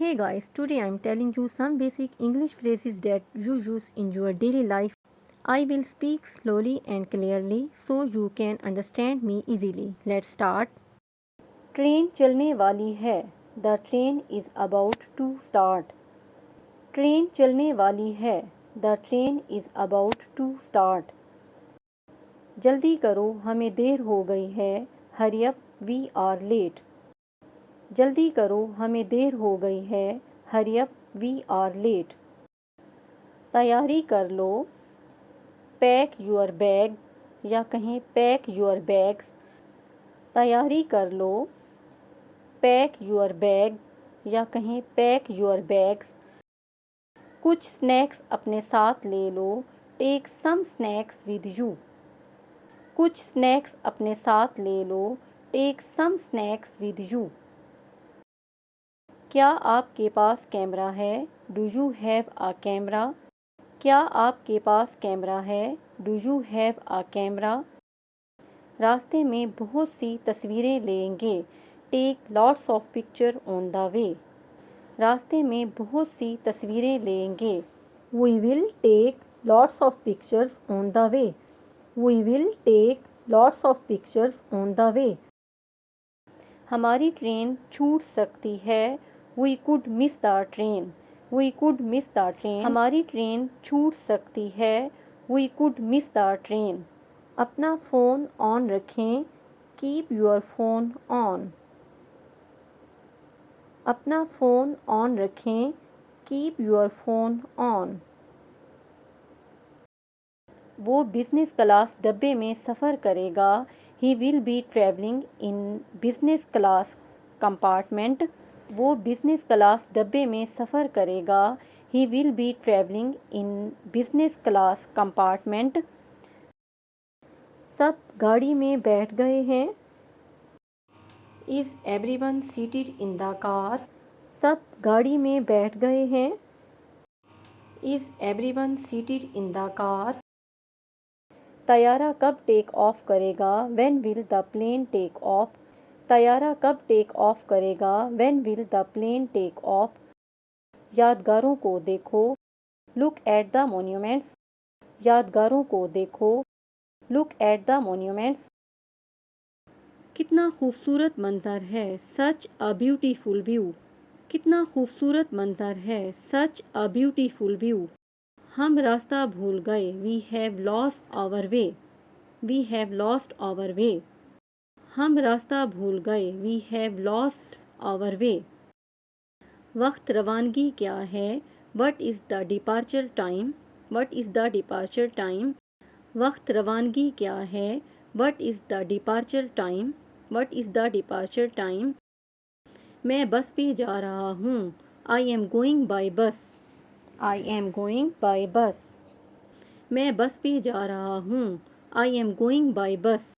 Hey guys, today I'm telling you some basic English phrases that you use in your daily life. I will speak slowly and clearly so you can understand me easily. Let's start. Train चलने वाली है. The train is about to start. Train चलने वाली है. The train is about to start. जल्दी करो, हमें देर हो गई है. Hurry up, we are late. जल्दी करो, हमें देर हो गई है. Hurry up, we are late. तैयारी कर लो. पैक योर बैग या कहें पैक योर बैग्स. तैयारी कर लो. पैक योर बैग या कहें पैक योर बैग्स. कुछ स्नैक्स अपने साथ ले लो. Take some snacks with you. कुछ स्नैक्स अपने साथ ले लो. Take some snacks with you. क्या आपके पास कैमरा है? Do you have a camera? क्या आपके पास कैमरा है? Do you have a camera? रास्ते में बहुत सी तस्वीरें लेंगे. Take lots of picture on the way. रास्ते में बहुत सी तस्वीरें लेंगे. We will take lots of pictures on the way. We will take lots of pictures on the way. हमारी ट्रेन छूट सकती है. We could miss the train. We could miss the train. हमारी ट्रेन छूट सकती है. We could miss the train. अपना phone on रखें. Keep your phone on. अपना फ़ोन ऑन रखें. Keep your phone on. वो बिज़नेस क्लास डब्बे में सफ़र करेगा. He will be traveling in business class compartment. वो बिज़नेस क्लास डब्बे में सफ़र करेगा. He will be traveling in business class compartment. सब गाड़ी में बैठ गए हैं. Is everyone seated in the car? सब गाड़ी में बैठ गए हैं. Is everyone seated in the car? तैयारा कब टेक ऑफ करेगा? When will the plane take off? तैयारा कब टेक ऑफ करेगा? When will the plane take off? यादगारों को देखो. Look at the monuments. यादगारों को देखो. Look at the monuments. कितना खूबसूरत मंजर है. Such a beautiful view. कितना खूबसूरत मंजर है. Such a beautiful view. हम रास्ता भूल गए. We have lost our way. We have lost our way. हम रास्ता भूल गए. We have lost our way. वक्त रवानगी क्या है? What is the departure time? What is the departure time? वक्त रवानगी क्या है? What is the departure time? What is the departure time? मैं बस पे जा रहा हूँ. I am going by bus. I am going by bus. मैं बस पे जा रहा हूँ. I am going by bus.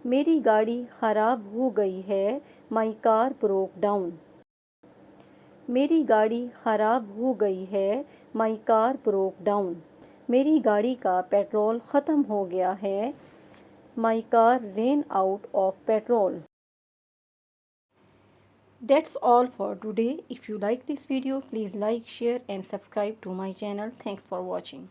मेरी गाड़ी ख़राब हो गई है. My car broke down. मेरी गाड़ी ख़राब हो गई है. My car broke down. मेरी गाड़ी का पेट्रोल ख़त्म हो गया है. My car rain out of petrol. That's all for today. If you like this video, please like, share and subscribe to my channel. Thanks for watching.